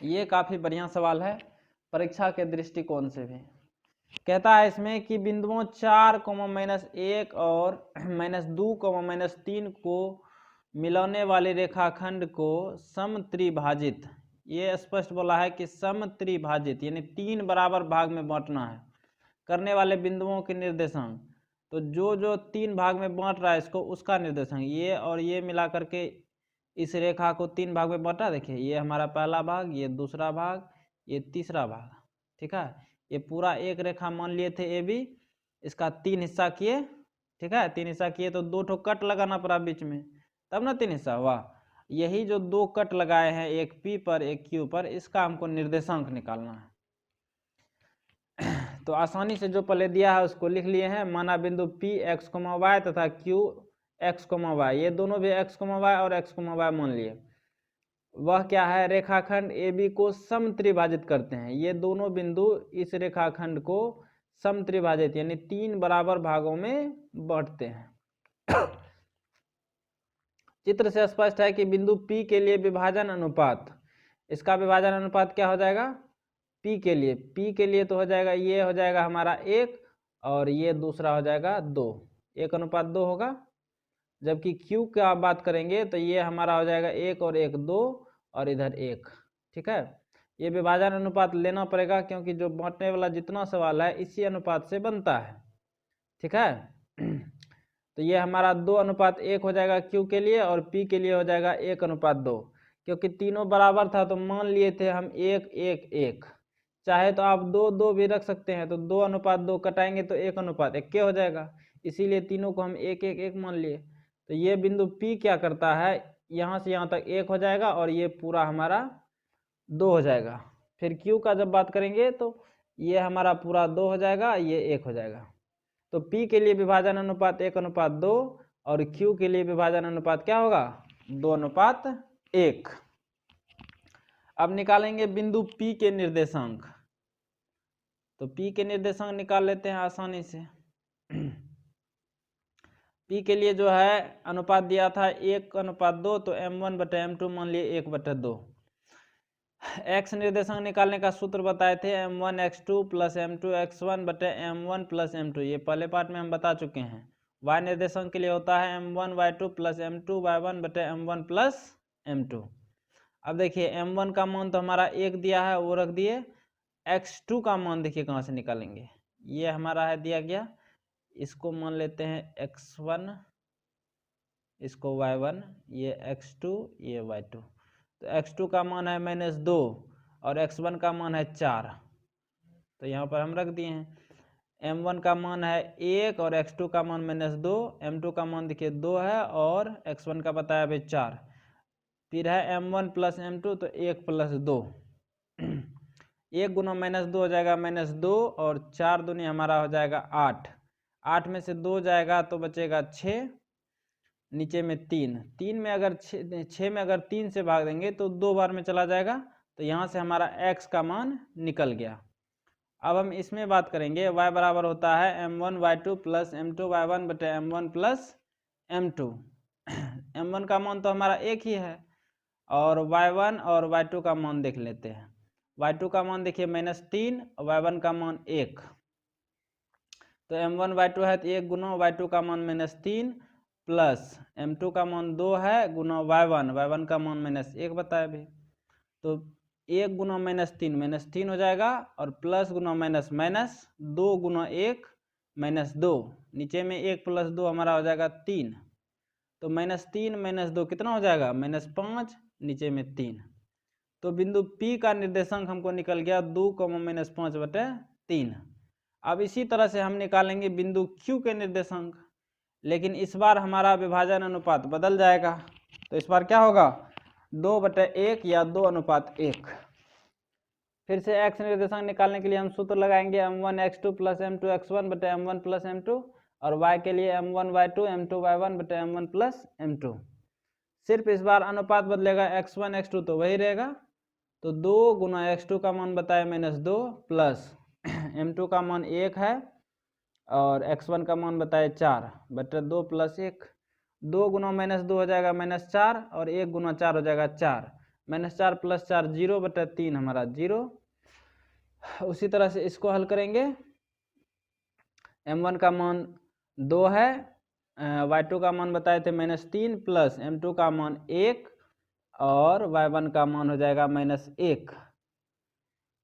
ये काफ़ी बढ़िया सवाल है परीक्षा के दृष्टिकोण से भी। कहता है इसमें कि बिंदुओं 4, -1 और -2, -3 को मिलाने वाले रेखाखंड को समत्रिभाजित, ये स्पष्ट बोला है कि समत्रिभाजित यानी 3 बराबर भाग में बांटना है करने वाले बिंदुओं के निर्देशांक। तो जो 3 भाग में बांट रहा है इसको उसका निर्देशांक, ये और ये मिला करके इस रेखा को 3 भाग में बांटा। देखिए ये हमारा पहला भाग, ये दूसरा भाग, ये तीसरा भाग, ठीक है। ये पूरा एक रेखा मान लिए थे ए बी, इसका 3 हिस्सा किए, ठीक है। 3 हिस्सा किए तो 2 ठो कट लगाना पड़ा बीच में, तब ना 3 हिस्सा हुआ। यही जो 2 कट लगाए हैं, एक पी पर एक क्यू पर, इसका हमको निर्देशांक निकालना है। तो आसानी से जो पहले दिया है उसको लिख लिए हैं। माना बिंदु पी एक्स, वाई तथा क्यू एक्स, वाई, ये दोनों भी एक्स, वाई और एक्स, वाई मान लिए। वह क्या है, रेखाखंड ए बी को समत्रिभाजित करते हैं। ये दोनों बिंदु इस रेखाखंड को समत्रिभाजित यानी 3 बराबर भागों में बांटते हैं। चित्र से स्पष्ट है कि बिंदु P के लिए विभाजन अनुपात, इसका विभाजन अनुपात क्या हो जाएगा, P के लिए तो हो जाएगा, ये हो जाएगा हमारा 1 और ये दूसरा हो जाएगा 2, 1:2 होगा। जबकि Q की आप बात करेंगे तो ये हमारा हो जाएगा 1 और 1 2 और इधर 1, ठीक है। ये विभाजन अनुपात लेना पड़ेगा क्योंकि जो बांटने वाला जितना सवाल है इसी अनुपात से बनता है, ठीक है। तो ये हमारा 2:1 हो जाएगा Q के लिए और P के लिए हो जाएगा 1:2, क्योंकि तीनों बराबर था तो मान लिए थे हम 1 1 1। चाहे तो आप 2 2 भी रख सकते हैं, तो 2:2 कटाएंगे तो 1:1 हो जाएगा, इसीलिए तीनों को हम 1 1 1 मान लिए। तो ये बिंदु P क्या करता है, यहाँ से यहाँ तक 1 हो जाएगा और ये पूरा हमारा 2 हो जाएगा। फिर Q का जब बात करेंगे तो ये हमारा पूरा 2 हो जाएगा, ये 1 हो जाएगा। तो P के लिए विभाजन अनुपात 1:2 और Q के लिए विभाजन अनुपात क्या होगा, 2:1। अब निकालेंगे बिंदु P के निर्देशांक। तो P के निर्देशांक निकाल लेते हैं आसानी से। P के लिए जो है अनुपात दिया था 1:2, तो m1/m2 मान लिए 1/2। x निर्देशांक निकालने का सूत्र बताए थे m1 x2 + m2 x1/m1 + m2, ये पहले पार्ट में हम बता चुके हैं। y निर्देशांक के लिए होता है m1 y2 + m2 y1/m1 + m2। अब देखिए m1 का मान तो हमारा 1 दिया है, वो रख दिए। x2 का मान देखिए कहाँ से निकालेंगे, ये हमारा है दिया गया, इसको मान लेते हैं x1, इसको y1, ये x2, ये y2। तो x2 का मान है -2 और x1 का मान है 4, तो यहाँ पर हम रख दिए हैं। m1 का मान है 1 और x2 का मान -2, m2 का मान देखिए 2 है और x1 का बताया अभी 4। फिर है m1 + m2, तो 1 + 2, 1 गुना -2 हो जाएगा -2 और 4 दूनी हमारा हो जाएगा 8। 8 में से 2 जाएगा तो बचेगा 6, नीचे में 3, 3 में अगर 6 में अगर 3 से भाग देंगे तो 2 बार में चला जाएगा, तो यहाँ से हमारा x का मान निकल गया। अब हम इसमें बात करेंगे, y बराबर होता है m1 y2 + m2 y1/m1 + m2। m1 का मान तो हमारा 1 ही है और y1 और y2 का मान देख लेते हैं। y2 का मान देखिए -3 और y1 का मान 1, तो m1 y2 है तो 1 गुना y2 का मान -3 प्लस m2 का मान 2 है गुना y1 का मान -1 बताया भी, तो 1 गुना -3 हो जाएगा और प्लस गुना माइनस 2 गुना 1 -2, नीचे में 1 + 2 हमारा हो जाएगा 3, तो -3 - 2 कितना हो जाएगा -5, नीचे में 3। तो बिंदु P का निर्देशांक हमको निकल गया 2, -5/3। अब इसी तरह से हम निकालेंगे बिंदु Q के निर्देशांक, लेकिन इस बार हमारा विभाजन अनुपात बदल जाएगा। तो इस बार क्या होगा, 2/1 या 2:1। फिर से x निर्देशांक निकालने के लिए हम सूत्र लगाएंगे m1 x2 + m2 x1/m1 + m2 और y के लिए m1 y2 m2 y1/m1 + m2। सिर्फ इस बार अनुपात बदलेगा, x1 x2 तो वही रहेगा, तो 2 गुना x2 का मान बताया -2 प्लस m2 का मान 1 है और x1 का मान बताया 4/2 + 1, 2 गुना -2 हो जाएगा -4 और 1 गुना 4 हो जाएगा 4, -4 + 4 0/3 हमारा 0। उसी तरह से इसको हल करेंगे। m1 का मान 2 है, y2 का मान बताए थे -3 प्लस m2 का मान 1 और y1 का मान हो जाएगा -1।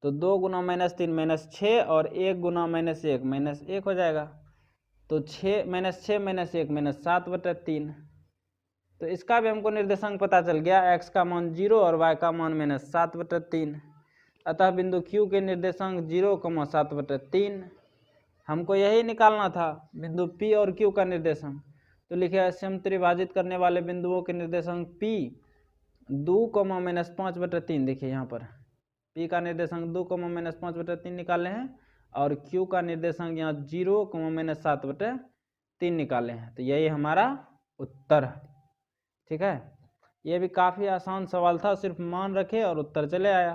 तो 2 गुना -3 -6 और 1 गुना -1 हो जाएगा। तो 6 -1 -7/3। तो इसका भी हमको निर्देशांक पता चल गया, x का मान 0 और y का मान -7/3। अतः बिंदु Q के निर्देशांक 0, 7/3। हमको यही निकालना था, बिंदु P और Q का निर्देशांक। तो लिखे समत्रिभाजित करने वाले बिंदुओं के निर्देशांक P 2, -5/3। देखिए यहाँ पर P का निर्देशांक 2, -5/3 निकाले हैं और Q का निर्देशांक यहाँ 0, -7/3 निकाले हैं। तो यही हमारा उत्तर है। ठीक है, ये भी काफ़ी आसान सवाल था, सिर्फ मान रखे और उत्तर चले आया।